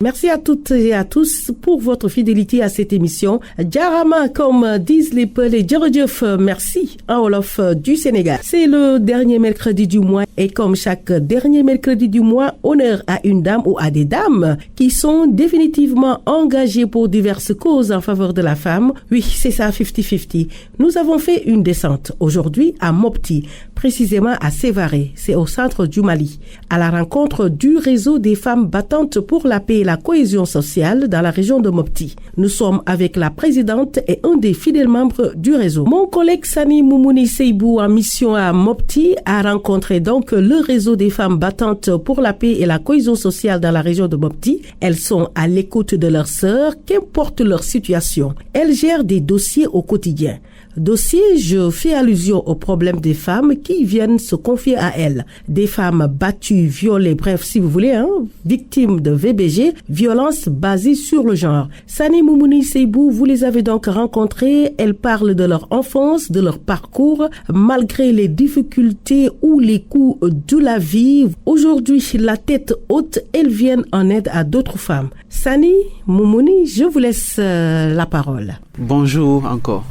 Merci à toutes et à tous pour votre fidélité à cette émission. Jarama, comme disent les Peuls, et Djordjeuf, merci en Wolof du Sénégal. C'est le dernier mercredi du mois et comme chaque dernier mercredi du mois, honneur à une dame ou à des dames qui sont définitivement engagées pour diverses causes en faveur de la femme. Oui, c'est ça, 50-50. Nous avons fait une descente aujourd'hui à Mopti, précisément à Sévaré, c'est au centre du Mali, à la rencontre du réseau des femmes battantes pour la paix et la cohésion sociale dans la région de Mopti. Nous sommes avec la présidente et un des fidèles membres du réseau. Mon collègue Sani Moumouni Seibou, en mission à Mopti, a rencontré donc le réseau des femmes battantes pour la paix et la cohésion sociale dans la région de Mopti. Elles sont à l'écoute de leurs sœurs, qu'importe leur situation. Elles gèrent des dossiers au quotidien. Dossier, je fais allusion aux problèmes des femmes qui viennent se confier à elles. Des femmes battues, violées, bref, si vous voulez, victimes de VBG, violences basées sur le genre. Sani Moumouni Seibou, vous les avez donc rencontrées. Elles parlent de leur enfance, de leur parcours, malgré les difficultés ou les coups de la vie. Aujourd'hui, la tête haute, elles viennent en aide à d'autres femmes. Sani Moumouni, je vous laisse la parole. Bonjour encore.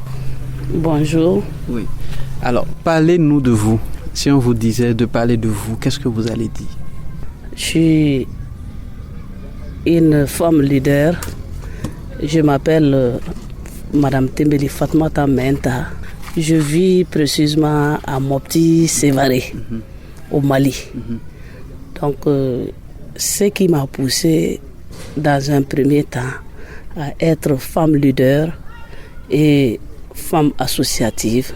Bonjour. Oui. Alors, parlez-nous de vous. Si on vous disait de parler de vous, qu'est-ce que vous allez dire? Je suis une femme leader. Je m'appelle Madame Tembeli Fatmata Menta. Je vis précisément à Mopti Sévaré, au Mali. Donc, ce qui m'a poussé dans un premier temps à être femme leader et femme associative,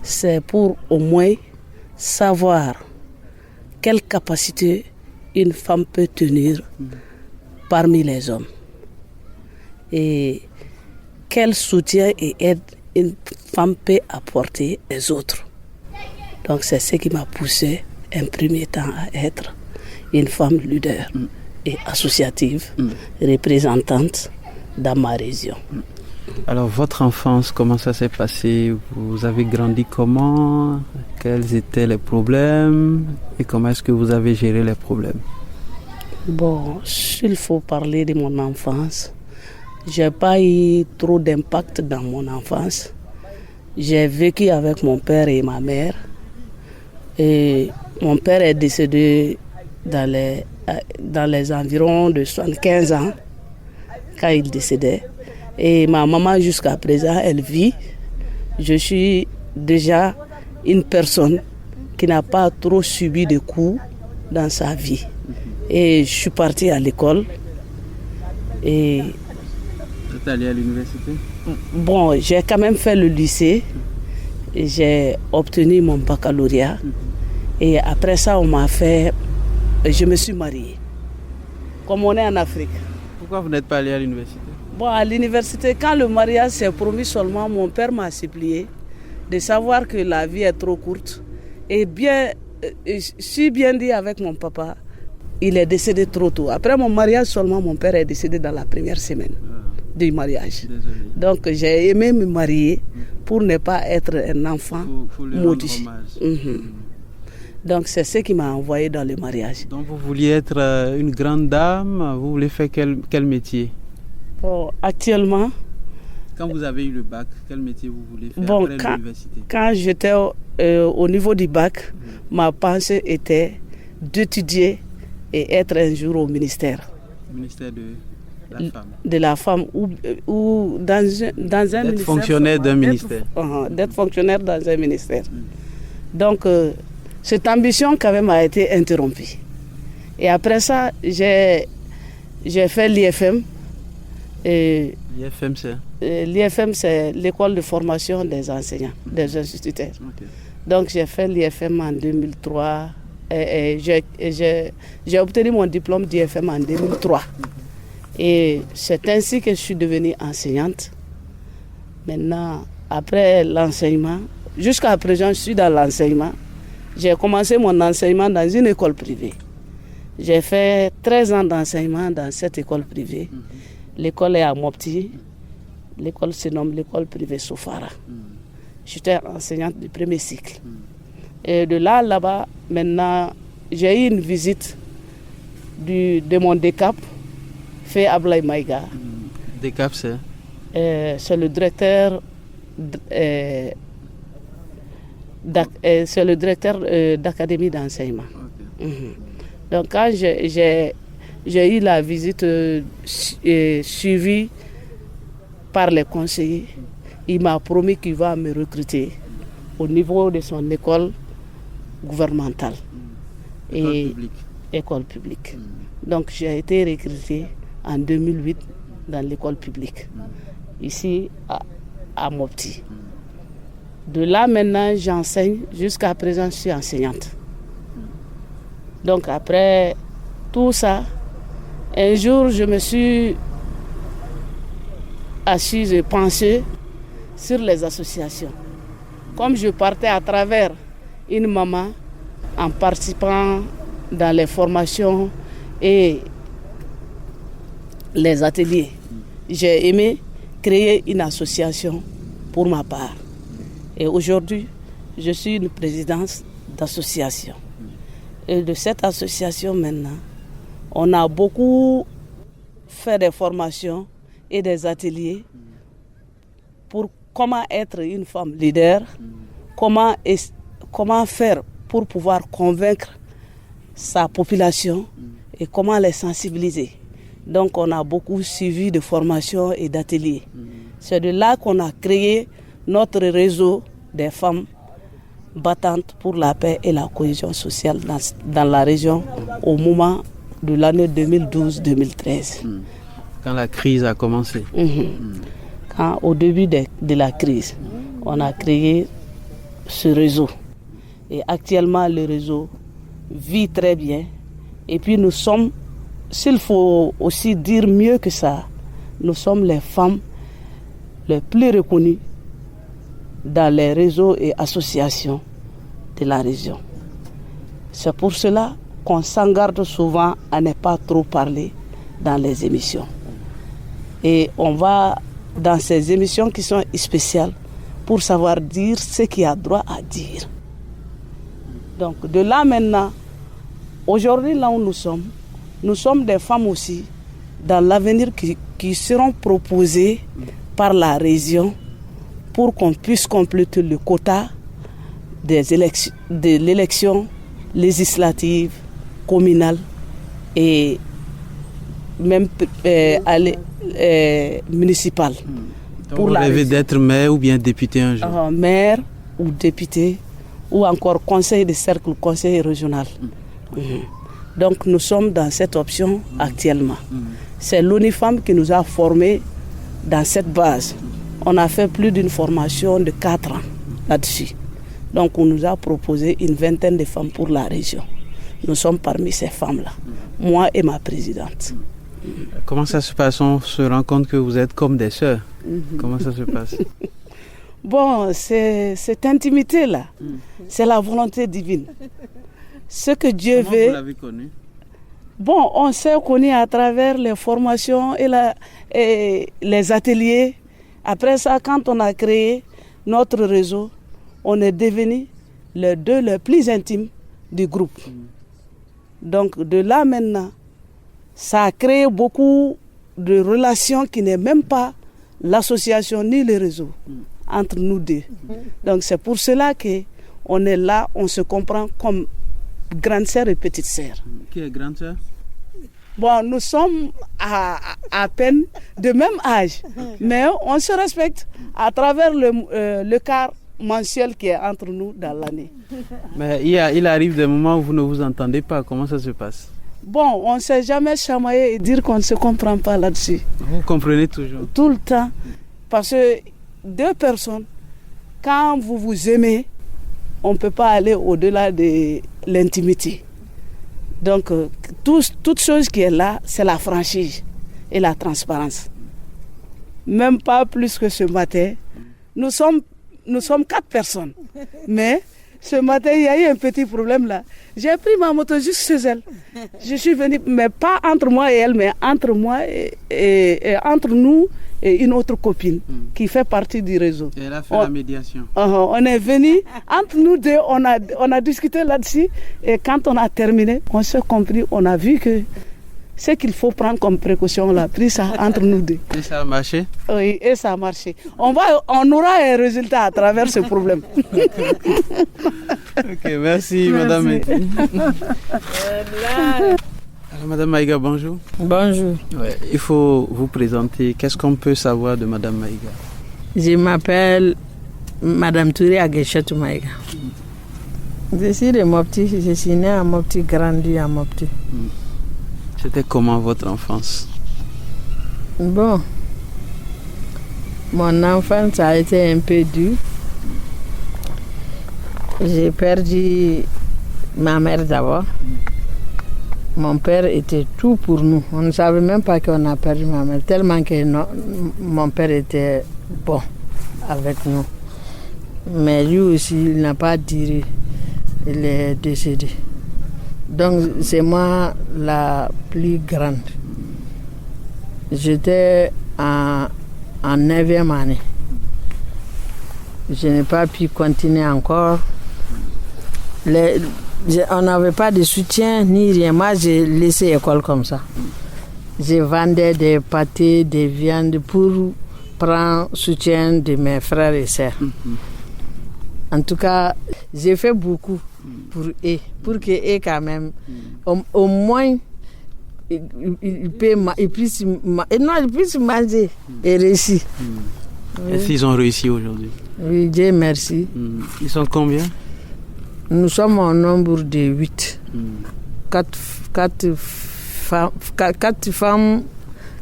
c'est pour au moins savoir quelle capacité une femme peut tenir parmi les hommes et quel soutien et aide une femme peut apporter aux autres. Donc c'est ce qui m'a poussé un premier temps à être une femme leader et associative, représentante dans ma région. Alors, votre enfance, comment ça s'est passé? Vous avez grandi comment? Quels étaient les problèmes? Et comment est-ce que vous avez géré les problèmes? Bon, s'il faut parler de mon enfance, j'ai pas eu trop d'impact dans mon enfance. J'ai vécu avec mon père et ma mère. Et mon père est décédé dans les environs de 75 ans, quand il décédait. Et ma maman, jusqu'à présent, elle vit. Je suis déjà une personne qui n'a pas trop subi de coups dans sa vie. Et je suis partie à l'école. Et vous êtes allée à l'université? Bon, j'ai quand même fait le lycée. Et j'ai obtenu mon baccalauréat. Et après ça, je me suis mariée. Comme on est en Afrique. Pourquoi vous n'êtes pas allée à l'université? Bon, à l'université, quand le mariage s'est promis seulement, mon père m'a supplié de savoir que la vie est trop courte. Et si bien dit avec mon papa, il est décédé trop tôt. Après mon mariage seulement, mon père est décédé dans la première semaine du mariage. Désolé. Donc j'ai aimé me marier pour ne pas être un enfant maudit. Donc c'est ce qui m'a envoyé dans le mariage. Donc vous vouliez être une grande dame, vous voulez faire quel métier? Bon, actuellement, quand vous avez eu le bac, quel métier vous voulez faire après l'université? Quand j'étais au niveau du bac, ma pensée était d'étudier et être un jour au ministère. Ministère de la femme. De la femme ou dans un ministère. D'être fonctionnaire d'un ministère. D'être fonctionnaire dans un ministère. Donc, cette ambition quand même a été interrompue. Et après ça, j'ai fait l'IFM. L'IFM, c'est l'IFM, c'est l'école de formation des enseignants, des instituteurs. Okay. Donc j'ai fait l'IFM en 2003 et j'ai obtenu mon diplôme d'IFM en 2003. Et c'est ainsi que je suis devenue enseignante. Maintenant, après l'enseignement, jusqu'à présent, je suis dans l'enseignement. J'ai commencé mon enseignement dans une école privée. J'ai fait 13 ans d'enseignement dans cette école privée. L'école est à Mopti. L'école se nomme l'école privée Sofara. J'étais enseignante du premier cycle. Et de là-bas, maintenant, j'ai eu une visite de mon DECAP Fé Ablaye Maïga. DECAP, c'est le directeur d'académie d'enseignement. Okay. Donc quand j'ai eu la visite suivie par les conseillers, il m'a promis qu'il va me recruter au niveau de son école gouvernementale et école publique. Donc j'ai été recrutée en 2008 dans l'école publique, ici à Mopti. De là maintenant, j'enseigne. Jusqu'à présent, je suis enseignante. Donc après tout ça, un jour, je me suis assise et pensée sur les associations. Comme je partais à travers une maman en participant dans les formations et les ateliers, j'ai aimé créer une association pour ma part. Et aujourd'hui, je suis une présidente d'association. Et de cette association maintenant, on a beaucoup fait des formations et des ateliers pour comment être une femme leader, comment faire pour pouvoir convaincre sa population et comment les sensibiliser. Donc on a beaucoup suivi de formations et d'ateliers. C'est de là qu'on a créé notre réseau des femmes battantes pour la paix et la cohésion sociale dans la région au moment de l'année 2012-2013. Quand la crise a commencé. Quand, au début de la crise, on a créé ce réseau. Et actuellement, le réseau vit très bien. Et puis nous sommes, s'il faut aussi dire mieux que ça, nous sommes les femmes les plus reconnues dans les réseaux et associations de la région. C'est pour cela qu'on s'en garde souvent à ne pas trop parler dans les émissions. Et on va dans ces émissions qui sont spéciales pour savoir dire ce qu'il y a droit à dire. Donc de là maintenant, aujourd'hui là où nous sommes des femmes aussi dans l'avenir qui seront proposées par la région pour qu'on puisse compléter le quota de l'élection législative, communale et même municipale. Donc vous rêvez d'être maire ou bien député un jour? Maire ou député ou encore conseil de cercle, conseil régional. Donc nous sommes dans cette option actuellement. C'est l'UNIFEM qui nous a formés dans cette base. On a fait plus d'une formation de 4 ans là-dessus. Donc on nous a proposé une vingtaine de femmes pour la région. Nous sommes parmi ces femmes-là, moi et ma présidente. Comment ça se passe? On se rend compte que vous êtes comme des sœurs. Comment ça se passe? Bon, cette intimité-là, c'est la volonté divine. Ce que Dieu veut... Vous l'avez connu? Bon, on s'est connu à travers les formations et les ateliers. Après ça, quand on a créé notre réseau, on est devenus les deux les plus intimes du groupe. Donc de là maintenant, ça a créé beaucoup de relations qui n'est même pas l'association ni le réseau entre nous deux. Donc c'est pour cela qu'on est là, on se comprend comme grande sœur et petite sœur. Qui est grande sœur? Bon, nous sommes à peine de même âge, mais on se respecte à travers le quart mensuel qui est entre nous dans l'année. Mais il arrive des moments où vous ne vous entendez pas. Comment ça se passe? Bon, on ne s'est jamais chamaillé et dire qu'on ne se comprend pas là-dessus. Vous comprenez toujours? Tout le temps. Parce que deux personnes, quand vous vous aimez, on ne peut pas aller au-delà de l'intimité. Donc, toute chose qui est là, c'est la franchise et la transparence. Même pas plus que ce matin. Nous sommes 4 personnes. Mais ce matin, il y a eu un petit problème là. J'ai pris ma moto juste chez elle. Je suis venue, mais pas entre moi et elle, mais entre moi et entre nous et une autre copine qui fait partie du réseau. Et elle a fait la médiation. On est venu, entre nous deux, on a discuté là-dessus. Et quand on a terminé, on s'est compris, on a vu que Ce qu'il faut prendre comme précaution, on l'a pris ça entre nous deux. Et ça a marché? Oui, et ça a marché. On aura un résultat à travers ce problème. Ok, merci. Madame. Alors, Madame Maïga, bonjour. Bonjour. Ouais, il faut vous présenter. Qu'est-ce qu'on peut savoir de Madame Maïga? Je m'appelle Madame Touré Aguechetou Maïga. Je suis de Mopti, je suis née à Mopti, grandi à Mopti. C'était comment votre enfance? Bon, mon enfance a été un peu dure. J'ai perdu ma mère d'abord. Mon père était tout pour nous. On ne savait même pas qu'on a perdu ma mère, tellement que mon père était bon avec nous. Mais lui aussi, il n'a pas duré. Il est décédé. Donc, c'est moi la plus grande. J'étais en 9e année. Je n'ai pas pu continuer encore. On n'avait pas de soutien ni rien. Moi, j'ai laissé l'école comme ça. Je vendais des pâtés, des viandes pour prendre soutien de mes frères et sœurs. En tout cas, j'ai fait beaucoup pour eux, pour que eux quand même, au moins, ils puissent manger et réussir. Est-ce qu'ils ont réussi aujourd'hui? Oui, Dieu merci. Ils sont combien? Nous sommes au nombre de 8. 4 femmes,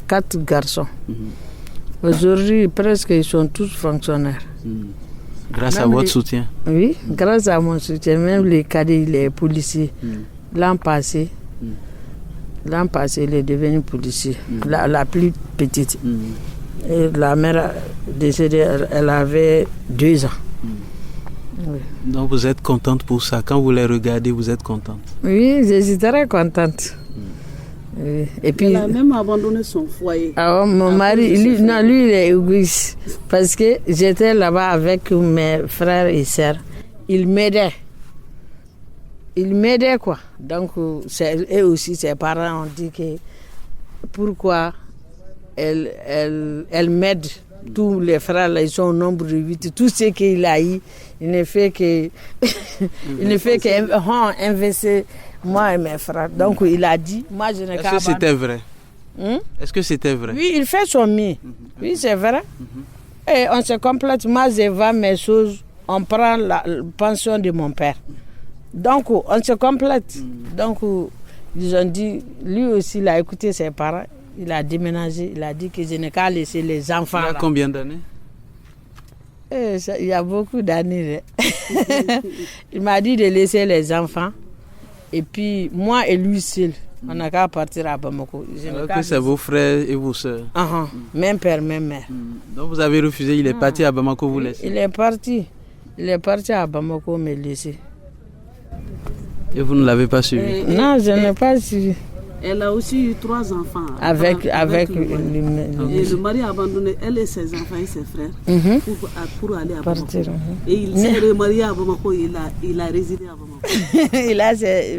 4 garçons. Aujourd'hui, presque, ils sont tous fonctionnaires. Grâce à votre soutien? Oui, grâce à mon soutien. Même les cadets, les policiers. L'an passé, il est devenu policier. La plus petite. Et la mère décédée, elle avait 2 ans. Oui. Donc vous êtes contente pour ça. Quand vous les regardez, vous êtes contente? Oui, je suis très contente. Oui. Et puis, elle a même abandonné son foyer. Alors, mon mari, lui, il est égoïste. Parce que j'étais là-bas avec mes frères et sœurs. Il m'aidait. Quoi. Donc, eux aussi, ses parents ont dit que pourquoi elle m'aide. Tous les frères, là, ils sont au nombre de 8. Tout ce qu'il a eu, il ne fait que investir moi et mes frères. Donc il a dit, moi je n'ai qu'à... Est-ce que c'était vrai? Est-ce que c'était vrai? Oui, il fait son mieux. Oui, c'est vrai. Et on se complète. Moi, je vends mes choses. On prend la pension de mon père. Donc on se complète. Donc ils ont dit, lui aussi, il a écouté ses parents. Il a déménagé, il a dit que je n'ai qu'à laisser les enfants. Il y a combien d'années? Il y a beaucoup d'années. Il m'a dit de laisser les enfants. Et puis, moi et lui seul, on n'a qu'à partir à Bamako. Alors que c'est vos frères et vos soeurs? Même père, même mère. Donc vous avez refusé, il est parti à Bamako vous laisser? Il est parti à Bamako me laisser. Et vous ne l'avez pas suivi? Non, je n'ai pas suivi. Elle a aussi eu 3 enfants. Avec le mari a abandonné elle et ses enfants et ses frères pour aller à Bamako. Et il s'est remarié à Bamako, il a résidé à Bamako. Il a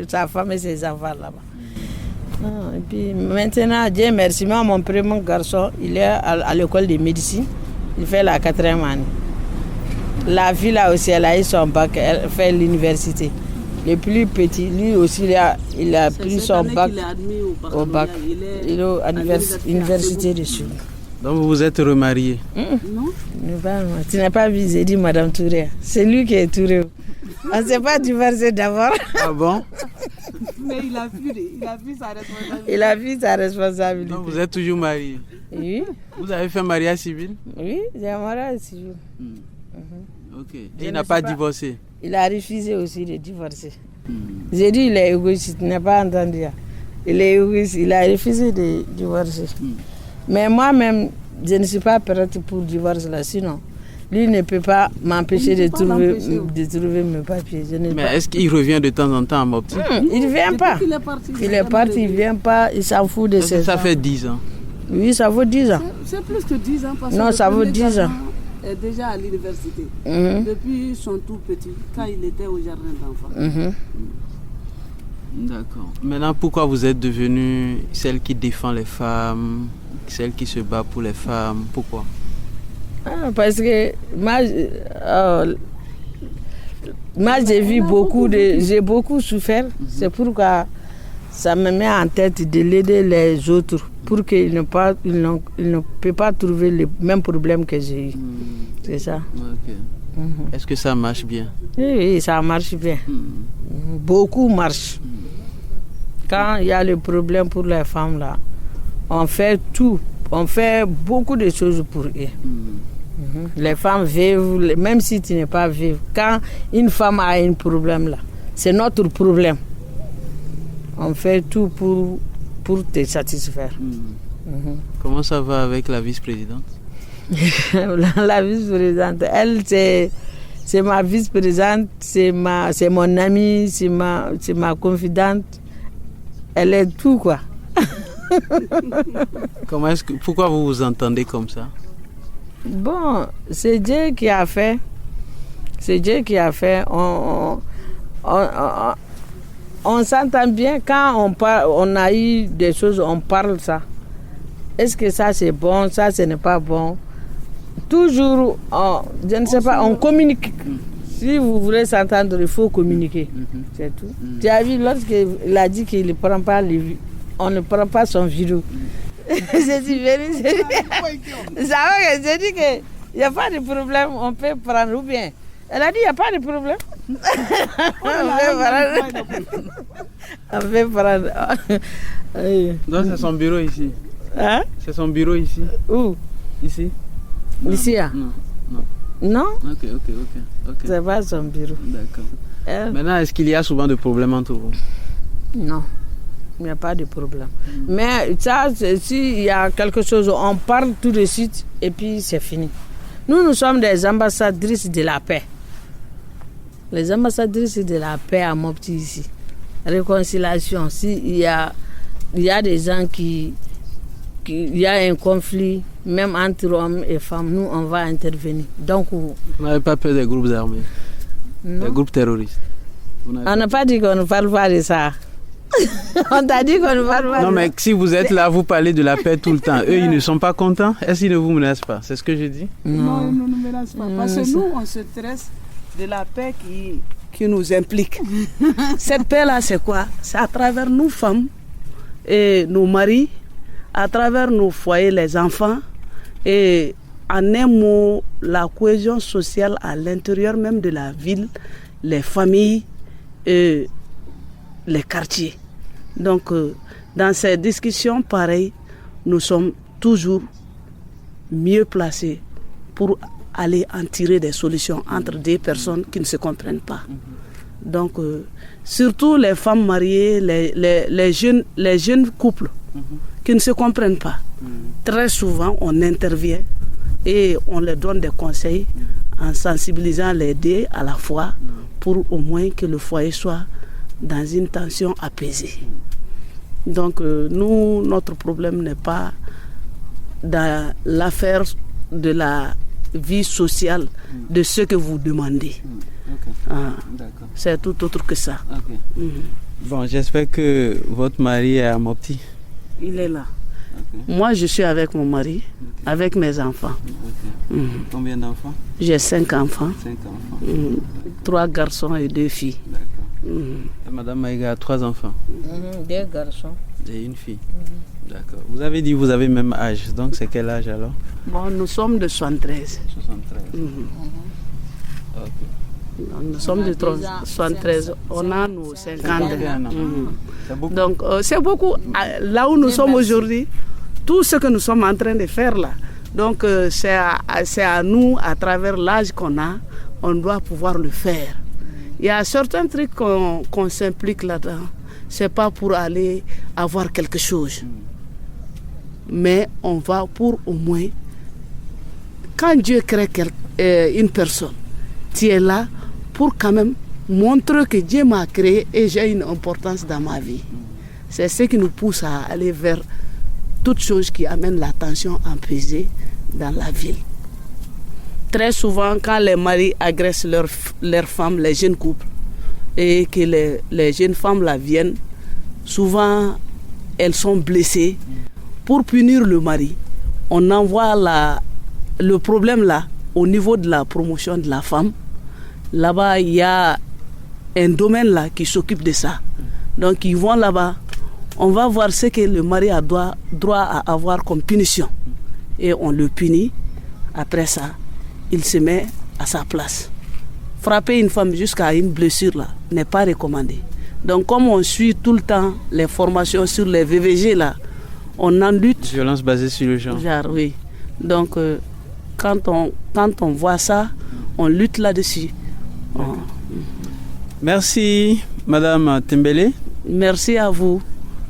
sa femme et ses enfants là-bas. Et puis maintenant, Dieu merci, moi, mon premier garçon, il est à l'école de médecine. Il fait la 4e année. La fille là aussi, elle a eu son bac, elle fait l'université. Le plus petit, lui aussi, il a pris son bac au bac. Il est à l'université de Chine. Donc vous vous êtes remarié? Non. Tu n'as pas vu, j'ai dit Madame Touré. C'est lui qui est Touré. On ne s'est pas divorcé d'abord. Ah bon? Mais il a vu sa responsabilité. Il a vu sa responsabilité. Donc vous êtes toujours marié? Oui. Vous avez fait mariage civil? Oui, j'ai un mariage civil. Ok. Et il n'a pas divorcé? Il a refusé aussi de divorcer. J'ai dit il est égoïste, tu n'as pas entendu. Il est égoïste, il a refusé de divorcer. Mais moi-même, je ne suis pas prête pour divorcer là, sinon lui ne peut pas m'empêcher de trouver mes papiers. Mais est-ce qu'il revient de temps en temps à Mopti? Il ne vient pas. Il est parti, il ne vient pas, il s'en fout de ses Ça fait 10 ans. Oui, ça vaut 10 ans. C'est plus que 10 ans. Parce non, que ça vaut 10 ans. Est déjà à l'université. Depuis son tout petit, quand il était au jardin d'enfants. D'accord. Maintenant, pourquoi vous êtes devenue celle qui défend les femmes, celle qui se bat pour les femmes? Pourquoi? Parce que moi j'ai vu j'ai beaucoup souffert. C'est pourquoi ça me met en tête de l'aider les autres pour qu'ils ne peuvent pas trouver les mêmes problèmes que j'ai eu. C'est ça. Okay. Est-ce que ça marche bien? Oui, ça marche bien. Beaucoup marche. Quand il y a le problème pour les femmes là, on fait tout. On fait beaucoup de choses pour eux. Les femmes vivent, même si tu n'es pas vivre. Quand une femme a un problème là, c'est notre problème. On fait tout pour te satisfaire. Comment ça va avec la vice-présidente? La vice-présidente, elle, c'est ma vice-présidente, c'est mon amie, c'est ma confidente. Elle est tout, quoi. Pourquoi vous vous entendez comme ça? Bon, c'est Dieu qui a fait. C'est Dieu qui a fait. On s'entend bien quand on a eu des choses, on parle ça. Est-ce que ça c'est bon, ça ce n'est pas bon? Toujours, je ne sais pas, on communique. Si vous voulez s'entendre, il faut communiquer. C'est tout. Tu as vu, lorsqu'il a dit qu'il ne prend pas on ne prend pas son vidéo. J'ai dit, j'ai dit qu'il n'y a pas de problème, on peut prendre ou bien. Elle a dit, il n'y a pas de problème. On peut prendre. Donc c'est son bureau ici. Hein? C'est son bureau ici. Où? Ici? Non. Ici, ah? Non. Non? Ok. C'est pas son bureau. D'accord. Maintenant, est-ce qu'il y a souvent de problèmes entre vous? Non, il n'y a pas de problème. Mais ça, s'il y a quelque chose, on parle tout de suite et puis c'est fini. Nous sommes des ambassadrices de la paix. Les ambassadrices de la paix à Mopti ici. Réconciliation. S'il y a des gens il y a un conflit, même entre hommes et femmes, nous, on va intervenir. Donc, vous n'avez pas peur des groupes armés? Non. Des groupes terroristes? On n'a pas dit qu'on ne parle pas de ça. On t'a dit qu'on ne parle pas. Non, mais si vous êtes là, vous parlez de la paix tout le temps. Eux, ils ne sont pas contents. Est-ce qu'ils ne vous menacent pas? C'est ce que je dis? Non, ils ne nous menacent pas. Parce que nous, on se stresse de la paix qui nous implique. Cette paix-là, c'est quoi? C'est à travers nous femmes et nos maris, à travers nos foyers, les enfants, et en un mot, la cohésion sociale à l'intérieur même de la ville, les familles et les quartiers. Donc, dans ces discussions pareilles, nous sommes toujours mieux placés pour aller en tirer des solutions entre des personnes qui ne se comprennent pas. Donc, surtout les femmes mariées, les jeunes couples qui ne se comprennent pas. Très souvent, on intervient et on leur donne des conseils en sensibilisant les deux à la fois pour au moins que le foyer soit dans une tension apaisée. Donc, notre problème n'est pas dans l'affaire de la vie sociale de ce que vous demandez. C'est tout autre que ça. Bon, j'espère que votre mari est à Mopti. Il est là. Moi, je suis avec mon mari, avec mes enfants. Combien d'enfants? J'ai 5 enfants. 5 enfants. 3 garçons et 2 filles. D'accord. Et Madame Maïga a 3 enfants? 2 garçons. Et une fille. D'accord. Vous avez dit que vous avez le même âge, donc c'est quel âge alors? Bon, nous sommes de 73. 73. Ok. Nous sommes de 73. On a nos 50. Donc, c'est beaucoup. Là où nous sommes aujourd'hui, tout ce que nous sommes en train de faire là, donc c'est à nous, à travers l'âge qu'on a, on doit pouvoir le faire. Il y a certains trucs qu'on s'implique là-dedans. C'est pas pour aller avoir quelque chose. Mais on va pour au moins, quand Dieu crée une personne, tu es là pour quand même montrer que Dieu m'a créé et j'ai une importance dans ma vie. C'est ce qui nous pousse à aller vers toutes choses qui amènent l'attention apaisée dans la ville. Très souvent, quand les maris agressent leurs femmes, les jeunes couples, et que les jeunes femmes là viennent souvent elles sont blessées. Pour punir le mari, on envoie le problème là au niveau de la promotion de la femme. Là-bas, il y a un domaine là qui s'occupe de ça. Donc ils vont là-bas, on va voir ce que le mari a droit à avoir comme punition. Et on le punit. Après ça, il se met à sa place. Frapper une femme jusqu'à une blessure là n'est pas recommandé. Donc comme on suit tout le temps les formations sur les VVG là, on en lutte. Violence basée sur le genre. Oui. Donc quand on voit ça, on lutte là-dessus. Merci Madame Tembele. Merci à vous.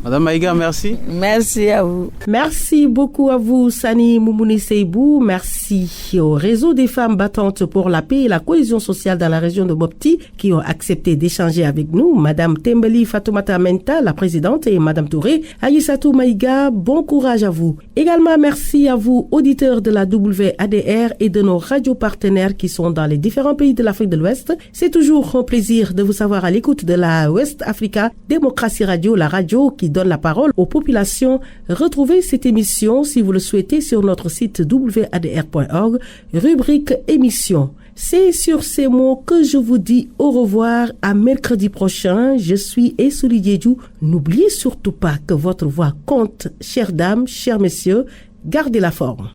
Madame Maïga, merci. Merci à vous. Merci beaucoup à vous, Sani Moumouni Seibou. Merci au réseau des femmes battantes pour la paix et la cohésion sociale dans la région de Mopti qui ont accepté d'échanger avec nous. Madame Tembeli Fatoumata Menta, la présidente, et Madame Touré Aïssatou Maïga. Bon courage à vous. Également, merci à vous, auditeurs de la WADR et de nos radios partenaires qui sont dans les différents pays de l'Afrique de l'Ouest. C'est toujours un plaisir de vous savoir à l'écoute de la West Africa Démocratie Radio, la radio qui donne la parole aux populations. Retrouvez cette émission si vous le souhaitez sur notre site wadr.org, rubrique émission. C'est sur ces mots que je vous dis au revoir, à mercredi prochain. Je suis Essouli Diédhiou. N'oubliez surtout pas que votre voix compte. Chères dames, chers messieurs, gardez la forme.